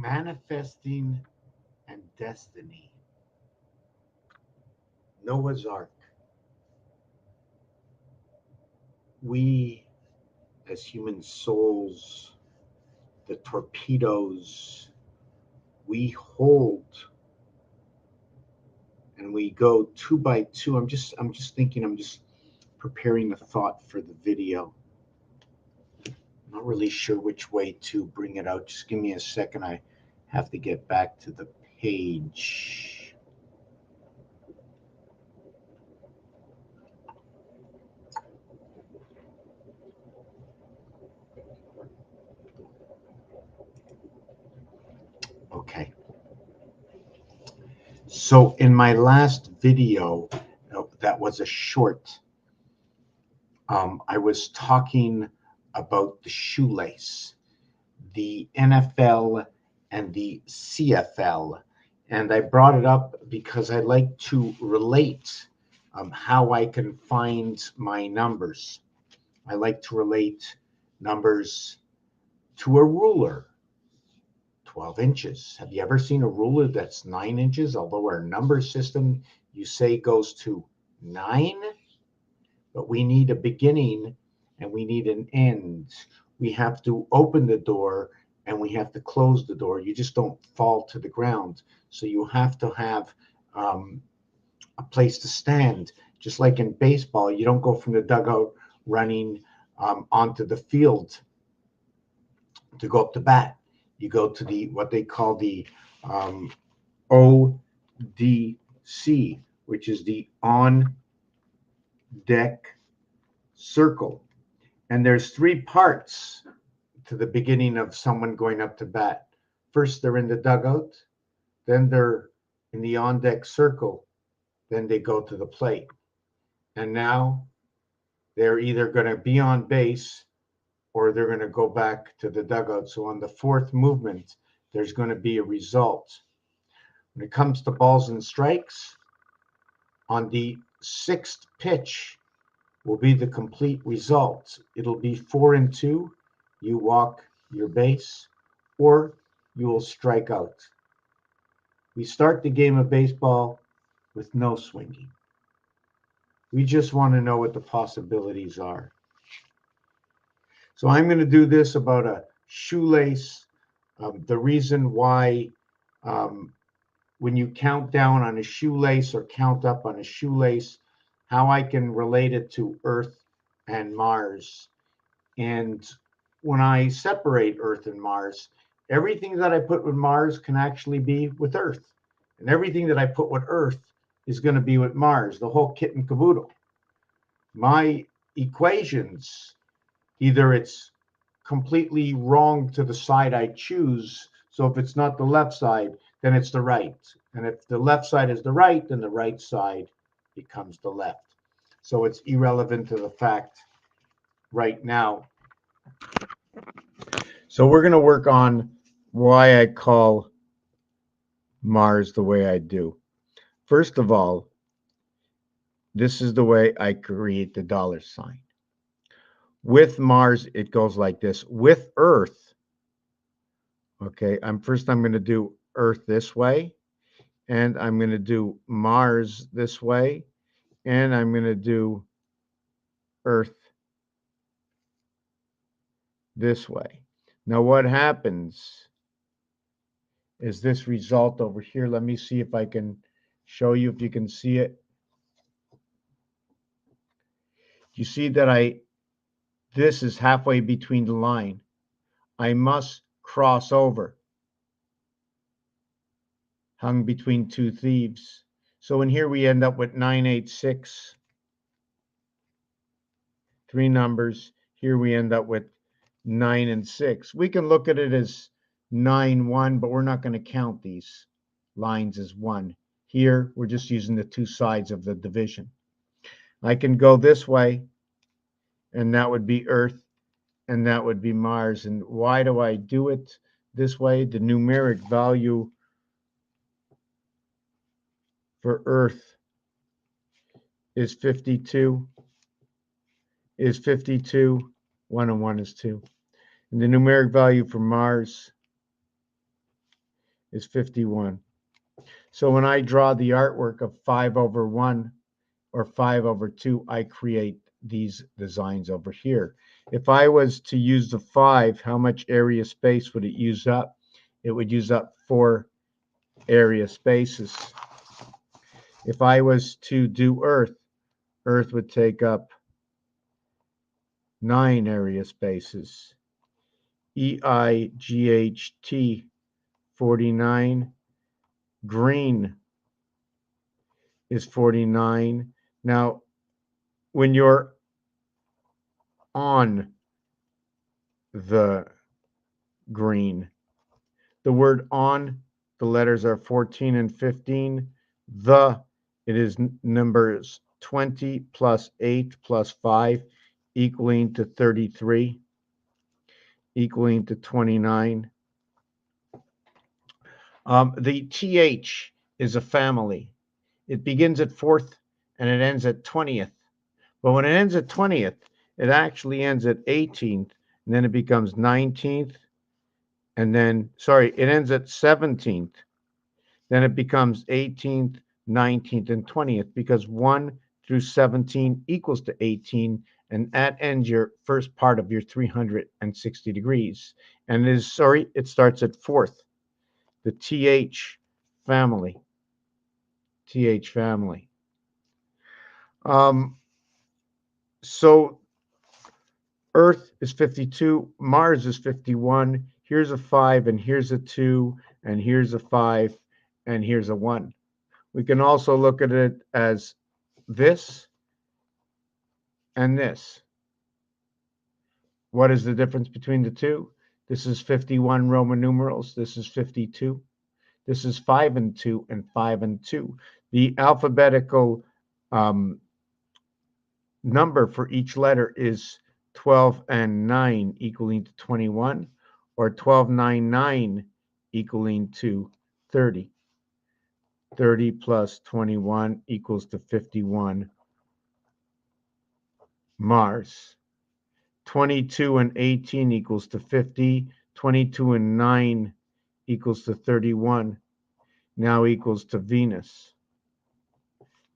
Manifesting and destiny. Noah's Ark. We, as human souls, the torpedoes, we hold and we go two by two. I'm just thinking, I'm just preparing the thought for the video. I'm not really sure which way to bring it out. Just give me a second. I have to get back to the page. Okay. So in my last video, that was a short, I was talking about the shoelace, the NFL and the CFL. And I brought it up because I like to relate how I can find my numbers. I like to relate numbers to a ruler, 12 inches. Have you ever seen a ruler that's 9 inches? Although our number system, you say, goes to 9, but we need a beginning and we need an end. We have to open the door and we have to close the door. You just don't fall to the ground. So you have to have a place to stand. Just like in baseball, you don't go from the dugout running onto the field to go up to bat. You go to the what they call the ODC, which is the on deck circle. And there's 3 parts to the beginning of someone going up to bat. First, they're in the dugout, then they're in the on deck circle, then they go to the plate. And now they're either going to be on base or they're going to go back to the dugout. So on the 4th movement, there's going to be a result. When it comes to balls and strikes, on the 6th pitch will be the complete result. It'll be 4-2. You walk your base, or you will strike out. We start the game of baseball with no swinging. We just want to know what the possibilities are. So I'm going to do this about a shoelace. The reason why when you count down on a shoelace or count up on a shoelace, how I can relate it to Earth and Mars. And when I separate Earth and Mars, everything that I put with Mars can actually be with Earth. And everything that I put with Earth is going to be with Mars, the whole kit and caboodle. My equations, either it's completely wrong to the side I choose. So if it's not the left side, then it's the right. And if the left side is the right, then the right side becomes the left. So it's irrelevant to the fact right now. So we're going to work on why I call Mars the way I do. First of all, this is the way I create the $sign. With Mars, it goes like this. With Earth, okay, I'm going to do Earth this way, and I'm going to do Mars this way, and I'm going to do Earth this way. Now what happens is this result over here. Let me see if I can show you, if you can see it. You see that this is halfway between the line. I must cross over. Hung between 2 thieves. So in here we end up with 986. 3 numbers. Here we end up with 9 and 6. We can look at it as 9, 1, but we're not going to count these lines as 1. Here, we're just using the 2 sides of the division. I can go this way, and that would be Earth, and that would be Mars. And why do I do it this way? The numeric value for Earth is 52, 1 and 1 is 2. And the numeric value for Mars is 51. So when I draw the artwork of 5/1 or 5/2, I create these designs over here. If I was to use the 5, how much area space would it use up? It would use up 4 area spaces. If I was to do Earth, Earth would take up 9 area spaces. EIGHT 49. Green is 49. Now, when you're on the green, the word on, the letters are 14 and 15. It is numbers 20 plus 8 plus 5 equaling to 33, equaling to 29. The TH is a family. It begins at 4th and it ends at 20th. But when it ends at 20th, it actually ends at 18th, and then it becomes 19th, and then, it ends at 17th. Then it becomes 18th, 19th, and 20th, because 1 through 17 equals to 18, and that ends your first part of your 360 degrees. And it starts at 4th. The TH family. TH family. So Earth is 52, Mars is 51. Here's a 5, and here's a 2, and here's a 5, and here's a 1. We can also look at it as this and this. What is the difference between the two? This is 51 Roman numerals. This is 52. This is 5 and 2 and 5 and 2. The alphabetical number for each letter is 12 and 9 equaling to 21, or 12, 9, 9 equaling to 30. 30 plus 21 equals to 51. Mars. 22 and 18 equals to 50. 22 and 9 equals to 31. Now equals to Venus.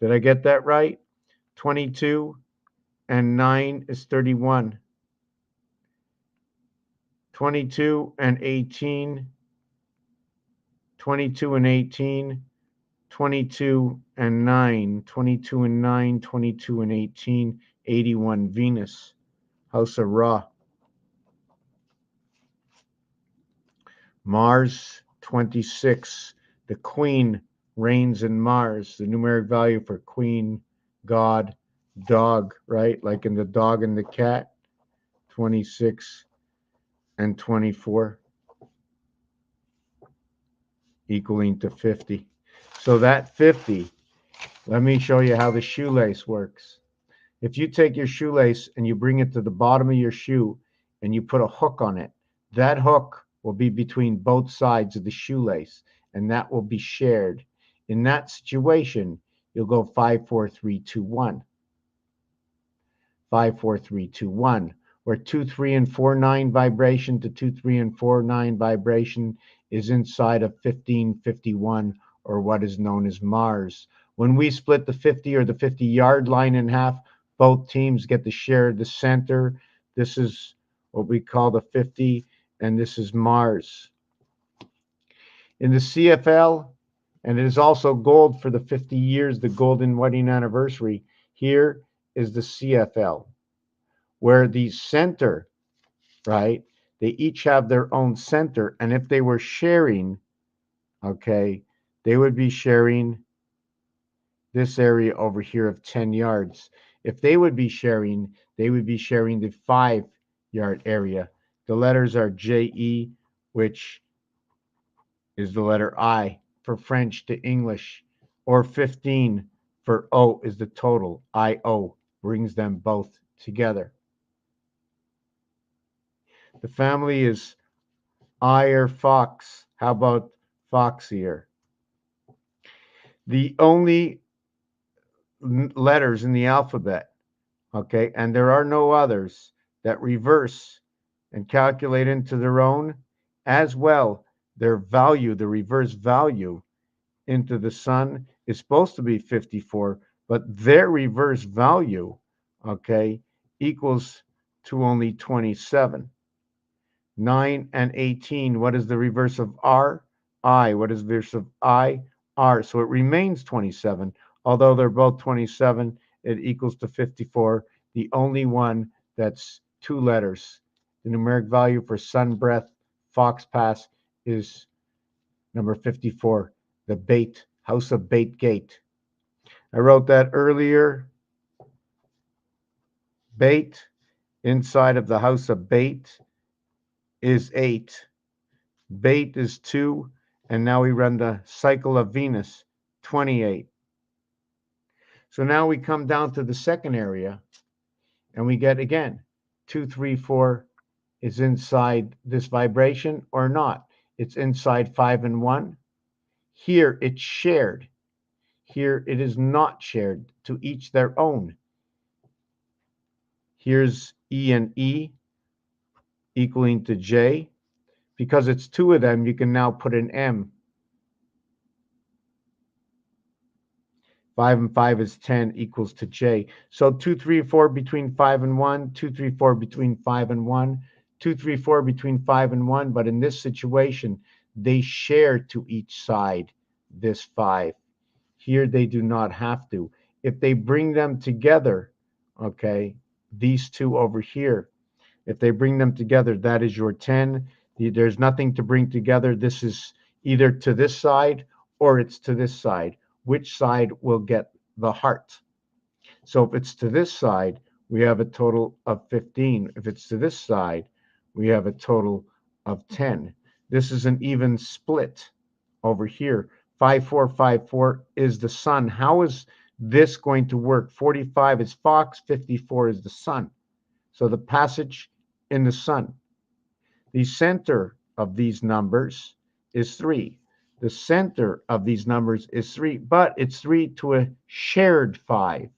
Did I get that right? 22 and 9 is 31. 22 and 18, 22 and 18, 22 and 9, 22 and 9, 22 and 18, 81 Venus, House of Ra. Mars, 26. The Queen reigns in Mars. The numeric value for Queen, God, dog, right? Like in the dog and the cat, 26 and 24, equaling to 50. So that 50, let me show you how the shoelace works. If you take your shoelace and you bring it to the bottom of your shoe and you put a hook on it, that hook will be between both sides of the shoelace, and that will be shared. In that situation, you'll go 5, 4, 3, 2, 1. 5, 4, 3, 2, 1. Where 2, 3, and 4, 9 vibration to 2, 3, and 4, 9 vibration is inside of 15, 51, or what is known as Mars. When we split the 50 or the 50-yard line in half, both teams get to share the center. This is what we call the 50, and this is Mars. In the CFL, and it is also gold for the 50 years, the golden wedding anniversary, here is the CFL, where the center, right, they each have their own center, and if they were sharing, okay, they would be sharing this area over here of 10 yards. If they would be sharing, they would be sharing the 5-yard area. The letters are JE, which is the letter I for French to English, or 15 for O is the total. IO brings them both together. The family is I or Fox. How about Foxier? The only letters in the alphabet, okay, and there are no others that reverse and calculate into their own as well. their value, the reverse value into the sun is supposed to be 54, but their reverse value, okay, equals to only 27. 9 and 18, what is the reverse of R? I. What is the reverse of I? R. So it remains 27. Although they're both 27, it equals to 54. The only one that's two letters. The numeric value for sun breath, fox pass, is number 54, the Beit, house of Beit gate. I wrote that earlier. Beit, inside of the house of Beit, is 8. Beit is 2. And now we run the cycle of Venus, 28. So now we come down to the second area, and we get, again, 2, 3, 4 is inside this vibration or not. It's inside 5 and 1. Here it's shared. Here it is not shared, to each their own. Here's E and E equaling to J. Because it's two of them, you can now put an M. 5 and 5 is 10 equals to J. So 2, 3, 4 between 5 and 1, 2, 3, 4 between 5 and 1, 2, 3, 4 between 5 and 1. But in this situation, they share to each side this 5. Here they do not have to. If they bring them together, okay, these two over here, if they bring them together, that is your 10. There's nothing to bring together. This is either to this side or it's to this side. Which side will get the heart? So if it's to this side, we have a total of 15. If it's to this side, we have a total of 10. This is an even split over here. 5, 4, 5, 4 is the sun. How is this going to work? 45 is fox, 54 is the sun. So the passage in the sun. The center of these numbers is 3. The center of these numbers is 3, but it's 3 to a shared 5.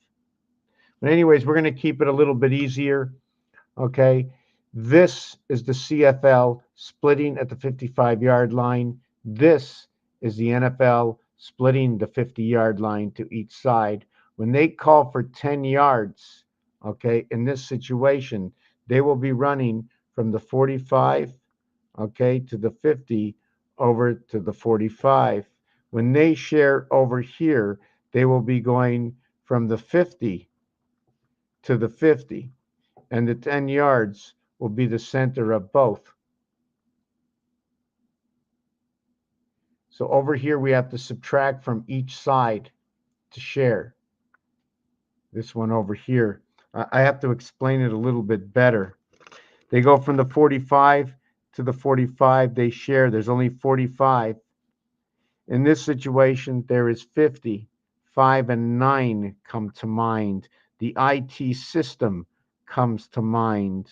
But anyways, we're going to keep it a little bit easier, okay? This is the CFL splitting at the 55-yard line. This is the NFL splitting the 50-yard line to each side. When they call for 10 yards, okay, in this situation, they will be running from the 45, okay, to the 50, over to the 45. When they share over here, they will be going from the 50 to the 50, and the 10 yards will be the center of both. So over here, we have to subtract from each side to share. This one over here, I have to explain it a little bit better. They go from the 45 to the 45, they share. There's only 45. In this situation, there is 50. 5 and 9 come to mind. The IT system comes to mind.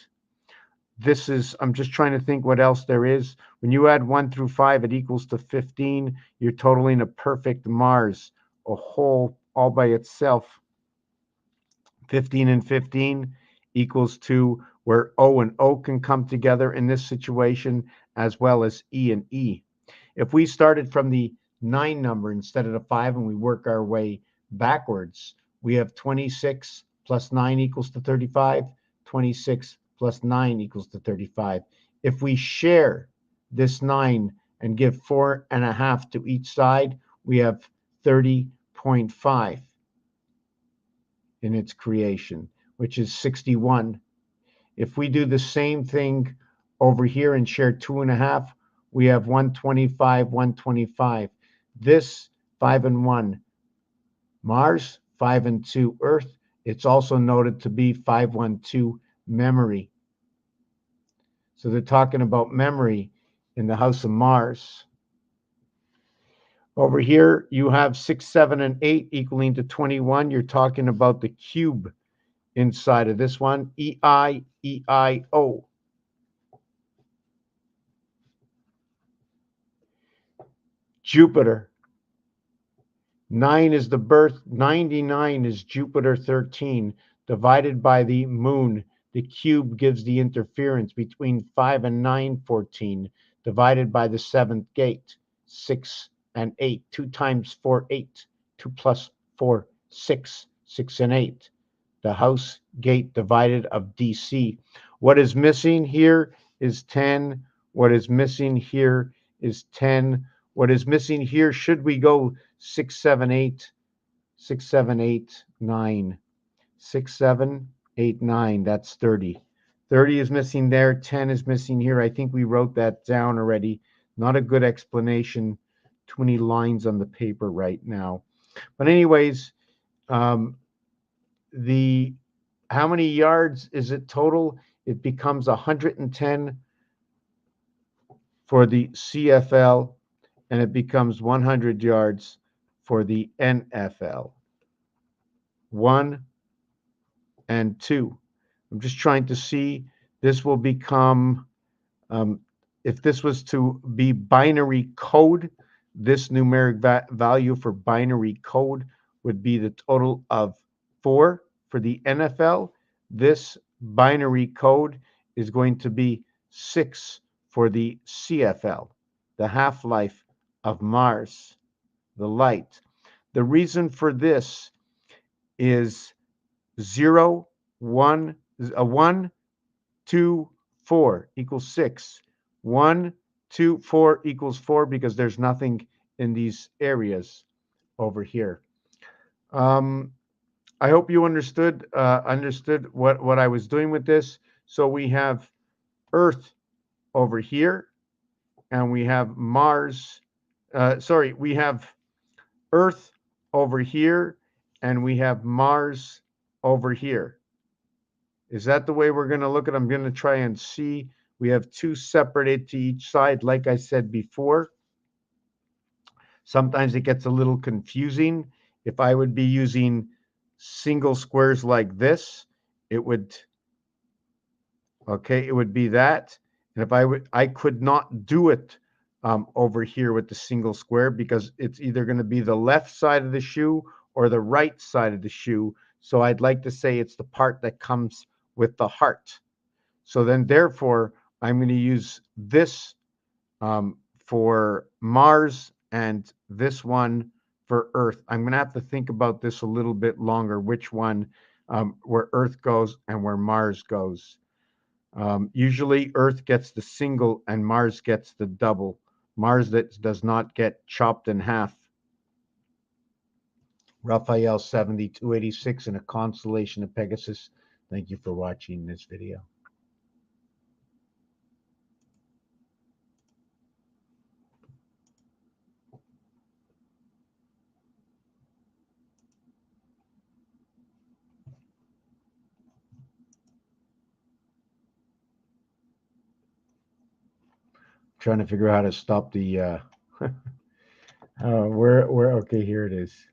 This is, I'm just trying to think what else there is. When you add 1 through 5, it equals to 15. You're totaling a perfect Mars, a whole all by itself. 15 and 15 equals to where O and O can come together in this situation, as well as E and E. If we started from the 9 number instead of the 5 and we work our way backwards, we have 26 plus 9 equals to 35. 26 plus 9 equals to 35. If we share this 9 and give 4.5 to each side, we have 30.5 in its creation, which is 61. If we do the same thing over here and share 2.5, we have 125, 125. This 5 and 1 Mars, 5 and 2 Earth. It's also noted to be 512 memory. So they're talking about memory in the house of Mars. Over here, you have 6, 7, and 8 equaling to 21. You're talking about the cube inside of this one, EI, EIO. Jupiter. 9 is the birth. 99 is Jupiter 13 divided by the moon. The cube gives the interference between 5 and 9, 14. divided by the seventh gate, 6 and 8. 2 times 4, 8. 2 plus 4, 6. 6 and 8. The house gate divided of DC. What is missing here is 10. What is missing here is 10. What is missing here, should we go 6, 7, 8, 6, 7, 8, 9. 6, 7, 8, 9. That's 30. 30 is missing there. 10 is missing here. I think we wrote that down already. Not a good explanation. Too many lines on the paper right now. But anyways, the how many yards is it total? It becomes 110 for the CFL, and it becomes 100 yards for the NFL. 1 and 2. I'm just trying to see. This will become, if this was to be binary code, this numeric value for binary code would be the total of 4 for the NFL. This binary code is going to be 6 for the CFL, the half-life of Mars, the light. The reason for this is 0, 1, 2, 4 equals 6. 1, 2, 4 equals 4 because there's nothing in these areas over here. I hope you understood what I was doing with this. So we have Earth over here, and we have Mars. We have Earth over here, and we have Mars over here. Is that the way we're going to look at it? I'm going to try and see. We have 2 separated to each side, like I said before. Sometimes it gets a little confusing. If I would be using single squares like this, it would be that. And if I could not do it over here with the single square because it's either going to be the left side of the shoe or the right side of the shoe. So I'd like to say it's the part that comes with the heart. So then therefore, I'm going to use this for Mars and this one for Earth. I'm going to have to think about this a little bit longer, which one where Earth goes and where Mars goes. Usually Earth gets the single and Mars gets the double. Mars that does not get chopped in half. Raphael 7286 in a constellation of Pegasus. Thank you for watching this video. Trying to figure out how to stop the okay, here it is.